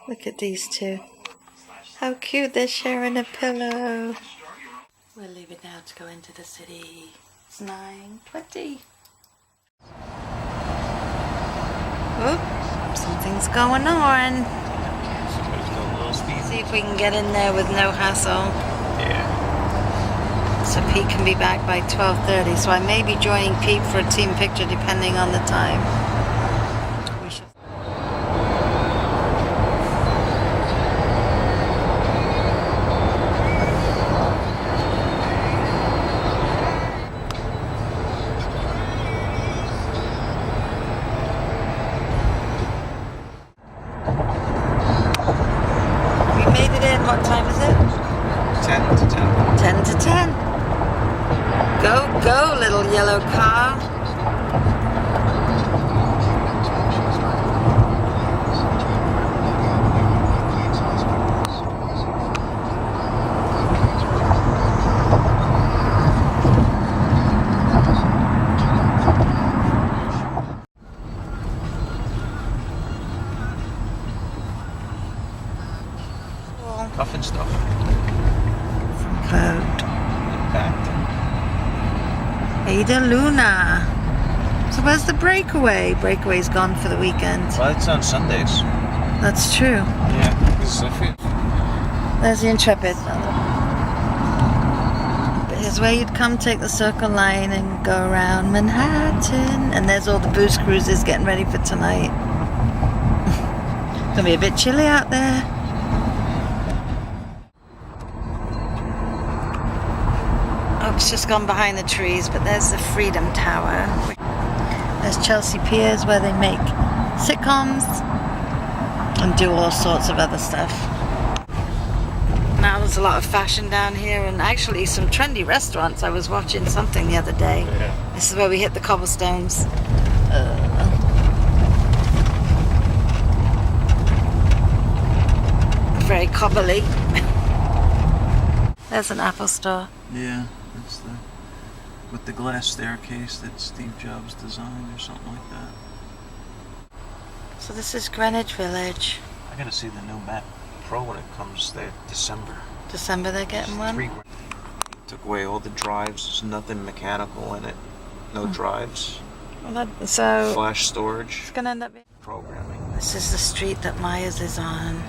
Look at these two. How cute, they're sharing a pillow. We're leaving now to go into the city. It's 9:20. Oh, something's going on. See if we can get in there with no hassle. Yeah. So Pete can be back by 12:30. So I may be joining Pete for a team picture depending on the time. We should. We made it in. What time is it? 10 to 10. 10 to 10. Go, go, little yellow car. Puffin stuff. From Cloud. Packed. Ada Luna. So where's the Breakaway? Breakaway's gone for the weekend. Well, it's on Sundays. That's true. Yeah, because I feel... There's the Intrepid. But here's where you'd come take the Circle Line and go around Manhattan. And there's all the booze cruises getting ready for tonight. It's gonna be a bit chilly out there. Oh, it's just gone behind the trees, but there's the Freedom Tower. There's Chelsea Piers where they make sitcoms and do all sorts of other stuff. Now there's a lot of fashion down here and actually some trendy restaurants. I was watching something the other day. Yeah. This is where we hit the cobblestones. Very cobbly. There's an Apple store. Yeah, that's the... with the glass staircase that Steve Jobs designed or something like that. So this is Greenwich Village. I gotta see the new Mac Pro when it comes there, December. December they're getting one? $3,000. Took away all the drives, there's nothing mechanical in it. No drives. Well, so Flash storage. it's gonna end up being... Programming. This is the street that Myers is on.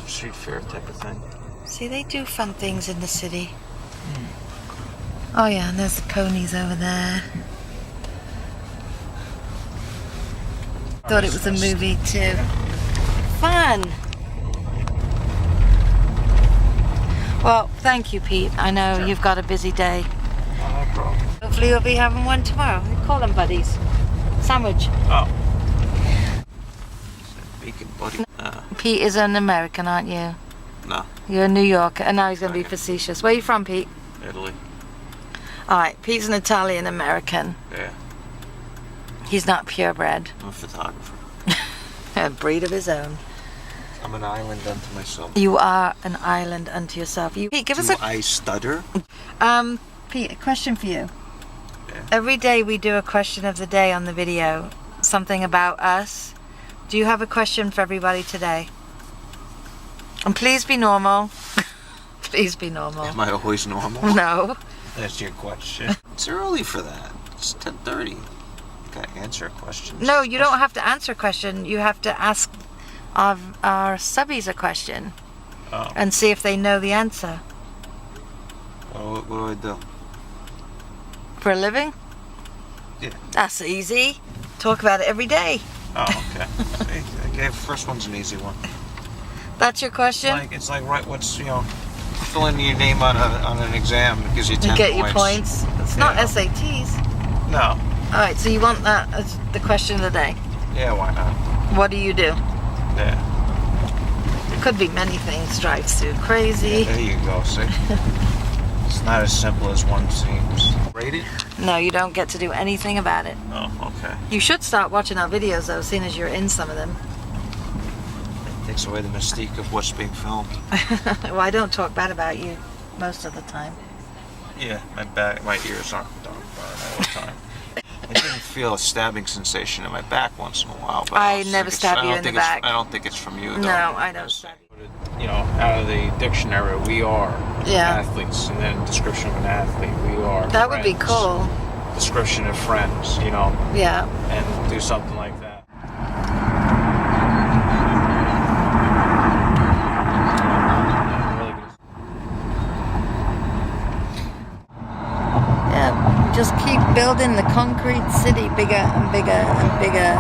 Street fair type of thing. See, they do fun things in the city. Oh yeah, and there's the ponies over there. Thought it was a movie too. Fun! Well, thank you, Pete. I know you've got a busy day. No problem. Hopefully you'll be having one tomorrow. We call them buddies. Sandwich. Oh. Bacon buddy. Pete is an American, aren't you? No. You're a New Yorker, and now he's going to be facetious. Where are you from, Pete? Italy. Alright, Pete's an Italian American. Yeah. He's not purebred. I'm a photographer. A breed of his own. I'm an island unto myself. You are an island unto yourself. Pete, give us Do I stutter? Pete, a question for you. Yeah. Every day we do a question of the day on the video. Something about us. Do you have a question for everybody today? And please be normal. Please be normal. Am I always normal? No. That's your question. It's early for that. It's 10:30. You gotta answer a question. No, you don't have to answer a question. You have to ask our subbies a question. Oh. And see if they know the answer. Well, what do I do? For a living? Yeah. That's easy. Talk about it every day. Oh, okay. See, okay, first one's an easy one. That's your question? It's like right, what's, fill in your name on an exam, it gives you 10 You get points. your points. It's not SATs. No. Alright, so you want that as the question of the day? Yeah, why not? What do you do? Yeah. It could be many things. Drives through crazy. There you go, see? It's not as simple as one seems. Rate it? No, you don't get to do anything about it. Oh, okay. You should start watching our videos though, seeing as you're in some of them. It takes away the mystique of what's being filmed. Well, I don't talk bad about you. most of the time. Yeah, my ears aren't burn all the time. I didn't feel a stabbing sensation in my back once in a while. But I never stab you in the back. I don't think it's from you, though. No, I don't stab you. You know, out of the dictionary, we are athletes, and then description of an athlete, we are That would be cool. Description of friends, you know. Yeah. And do something like that. Yeah, just keep building the concrete city bigger and bigger and bigger.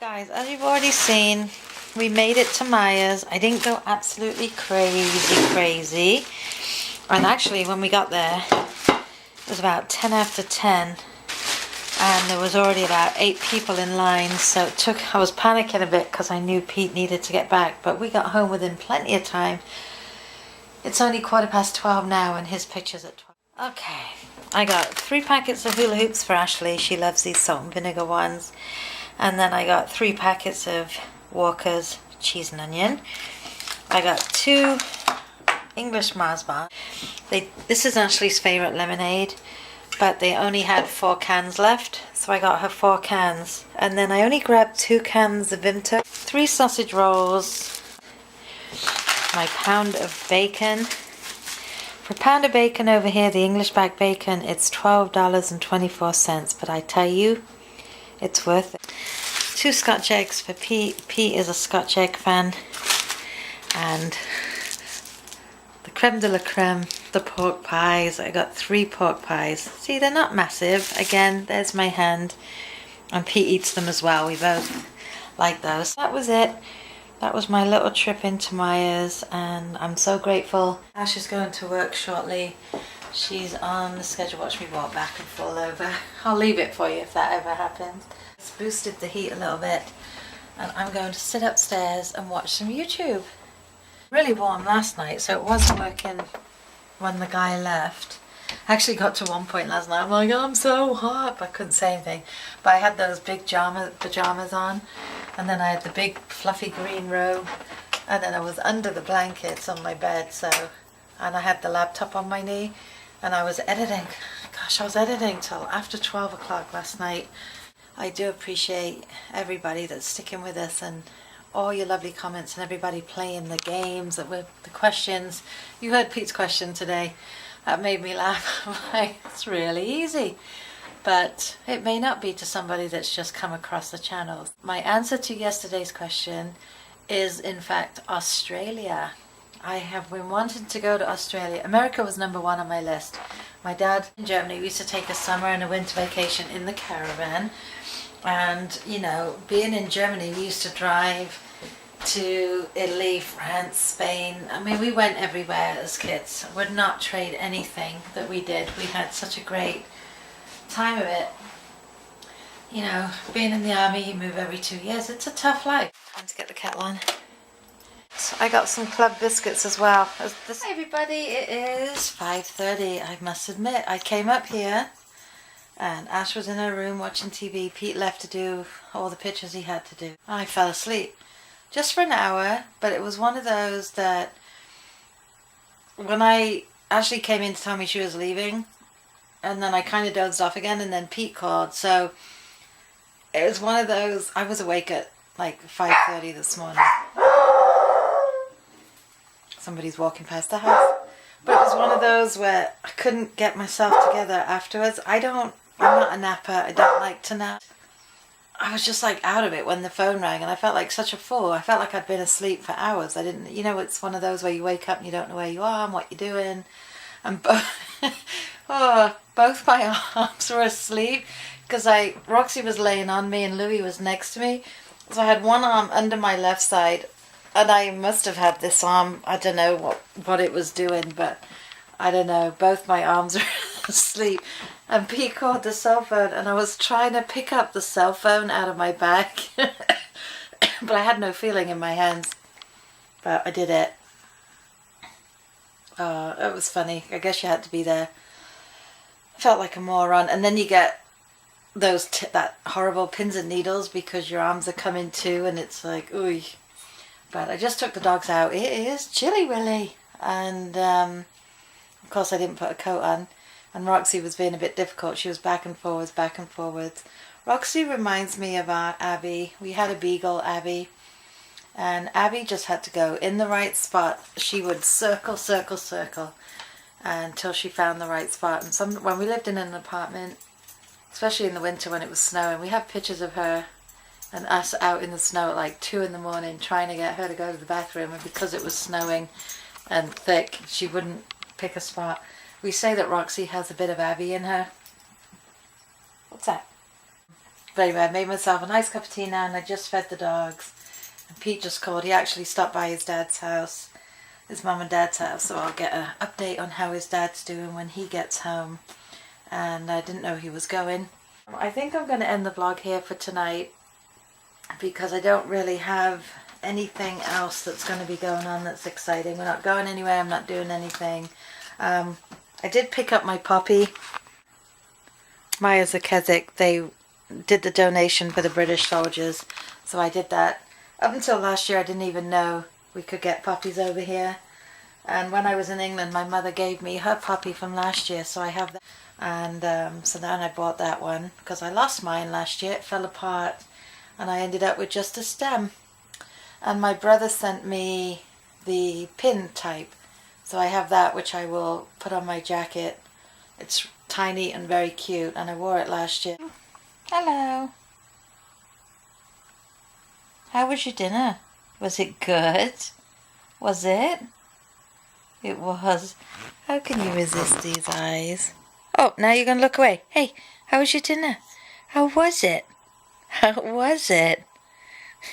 Guys, as you've already seen, we made it to Myers. I didn't go absolutely crazy. And actually, when we got there, it was about 10 after 10. And there was already about 8 people in line. So I was panicking a bit because I knew Pete needed to get back. But we got home within plenty of time. It's only 12:15 now and his picture's at 12. Okay, I got 3 packets of hula hoops for Ashley. She loves these salt and vinegar ones. And then I got 3 packets of Walker's cheese and onion. I got 2 English Mars bars. This is Ashley's favourite lemonade, but they only had 4 cans left, so I got her 4 cans. And then I only grabbed 2 cans of Vimto, 3 sausage rolls, my pound of bacon. For a pound of bacon over here, the English back bacon, it's $12.24, but I tell you, it's worth it. 2 Scotch eggs for Pete. Pete is a Scotch egg fan. And the creme de la creme, the pork pies. I got 3 pork pies. See, they're not massive. Again, there's my hand. And Pete eats them as well. We both like those. That was it. That was my little trip into Myers. And I'm so grateful. Ash is going to work shortly. She's on the schedule. Watch me walk back and fall over. I'll leave it for you if that ever happens. It's boosted the heat a little bit. And I'm going to sit upstairs and watch some YouTube. Really warm last night, so it wasn't working when the guy left. I actually got to one point last night, I'm like, I'm so hot, but I couldn't say anything. But I had those big pajamas on, and then I had the big fluffy green robe, and then I was under the blankets on my bed, and I had the laptop on my knee, and I was editing. Gosh, I was editing till after 12 o'clock last night. I do appreciate everybody that's sticking with us and all your lovely comments and everybody playing the games, the questions. You heard Pete's question today. That made me laugh. Like, it's really easy. But it may not be to somebody that's just come across the channel. My answer to yesterday's question is, in fact, Australia. I have been wanting to go to Australia. America was number 1 on my list. My dad in Germany, we used to take a summer and a winter vacation in the caravan. And, you know, being in Germany, we used to drive to Italy, France, Spain. I mean, we went everywhere as kids. I would not trade anything that we did. We had such a great time of it. You know, being in the army, you move every 2 years. It's a tough life. Time to get the kettle on. So I got some club biscuits as well. Hi everybody, it is 5:30. I must admit, I came up here and Ash was in her room watching TV. Pete left to do all the pictures he had to do. I fell asleep just for an hour, but it was one of those that when Ashley came in to tell me she was leaving, and then I kind of dozed off again, and then Pete called. So it was one of those, I was awake at like 5:30 this morning. Somebody's walking past the house. But it was one of those where I couldn't get myself together afterwards. I'm not a napper. I don't like to nap. I was just like out of it when the phone rang, and I felt like such a fool. I felt like I'd been asleep for hours. I didn't, you know, it's one of those where you wake up and you don't know where you are and what you're doing. And both my arms were asleep because Roxy was laying on me and Louie was next to me. So I had one arm under my left side, and I must have had this arm, I don't know what it was doing, but I don't know, both my arms were asleep. And Pete called the cell phone, and I was trying to pick up the cell phone out of my bag. but I had no feeling in my hands. But I did it. It was funny. I guess you had to be there. I felt like a moron. And then you get those that horrible pins and needles because your arms are coming too, and it's like, ooh. But I just took the dogs out. It is chilly, really. And of course I didn't put a coat on. And Roxy was being a bit difficult. She was back and forwards, back and forwards. Roxy reminds me of our Abby. We had a beagle, Abby. And Abby just had to go in the right spot. She would circle, circle, circle until she found the right spot. And when we lived in an apartment, especially in the winter when it was snowing, we have pictures of her and us out in the snow at like 2 in the morning trying to get her to go to the bathroom. And because it was snowing and thick, she wouldn't pick a spot. We say that Roxy has a bit of Abby in her. What's that? But anyway, I made myself a nice cup of tea now and I just fed the dogs. And Pete just called. He actually stopped by his dad's house, his mum and dad's house, so I'll get an update on how his dad's doing when he gets home. And I didn't know he was going. I think I'm going to end the vlog here for tonight because I don't really have anything else that's going to be going on that's exciting. We're not going anywhere. I'm not doing anything. I did pick up my puppy. Myers of Keswick. They did the donation for the British soldiers, so I did that. Up until last year I didn't even know we could get puppies over here, and when I was in England my mother gave me her puppy from last year, so I have that. And so then I bought that one because I lost mine last year. It fell apart and I ended up with just a stem, and my brother sent me the pin type, so I have that, which I will put on my jacket. It's tiny and very cute and I wore it last year. Hello. How was your dinner? Was it good? Was it? It was. How can you resist these eyes? Oh, now you're going to look away. Hey, how was your dinner? How was it? How was it?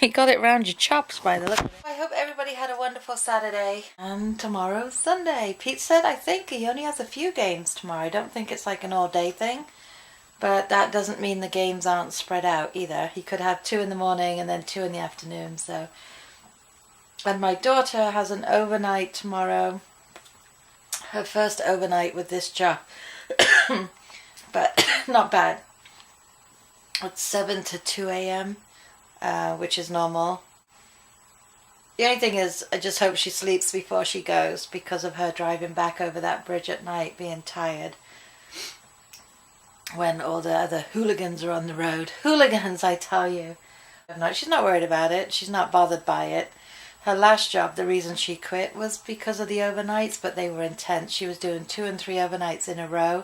You got it round your chops by the look of it. I hope everybody had a wonderful Saturday. And tomorrow's Sunday. Pete said I think he only has a few games tomorrow. I don't think it's like an all-day thing. But that doesn't mean the games aren't spread out either. He could have 2 in the morning and then 2 in the afternoon. So, and my daughter has an overnight tomorrow. Her first overnight with this job. But not bad. It's 7 to 2 a.m., which is normal. The only thing is, I just hope she sleeps before she goes because of her driving back over that bridge at night, being tired. When all the other hooligans are on the road. Hooligans, I tell you. No, she's not worried about it. She's not bothered by it. Her last job, the reason she quit was because of the overnights, but they were intense. She was doing 2 and 3 overnights in a row,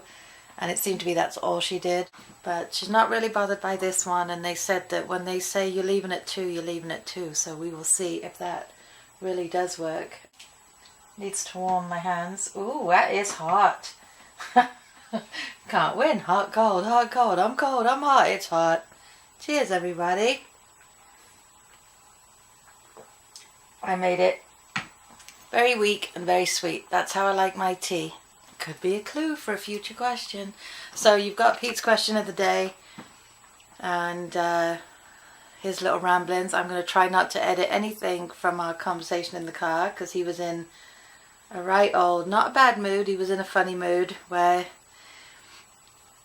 and it seemed to be that's all she did. But she's not really bothered by this one, and they said that when they say you're leaving at 2, you're leaving at 2, so we will see if that really does work. Needs to warm my hands. Ooh, that is hot. Can't win. Hot, cold, hot, cold. I'm cold, I'm hot, it's hot. Cheers, everybody. I made it. Very weak and very sweet. That's how I like my tea. Could be a clue for a future question. So you've got Pete's question of the day and his little ramblings. I'm going to try not to edit anything from our conversation in the car because he was in a right old, not a bad mood. He was in a funny mood where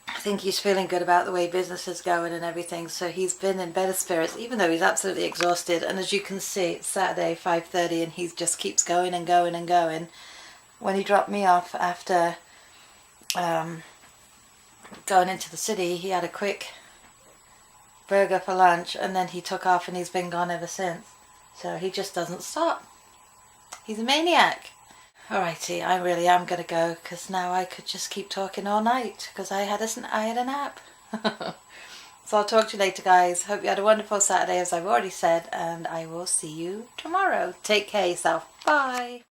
I think he's feeling good about the way business is going and everything, so he's been in better spirits, even though he's absolutely exhausted. And as you can see, it's Saturday, 5:30, and he just keeps going and going and going. When he dropped me off after going into the city, he had a quick burger for lunch, and then he took off and he's been gone ever since. So he just doesn't stop. He's a maniac. Alrighty, I really am going to go because now I could just keep talking all night because I had a nap. So I'll talk to you later, guys. Hope you had a wonderful Saturday, as I've already said, and I will see you tomorrow. Take care of yourself. Bye.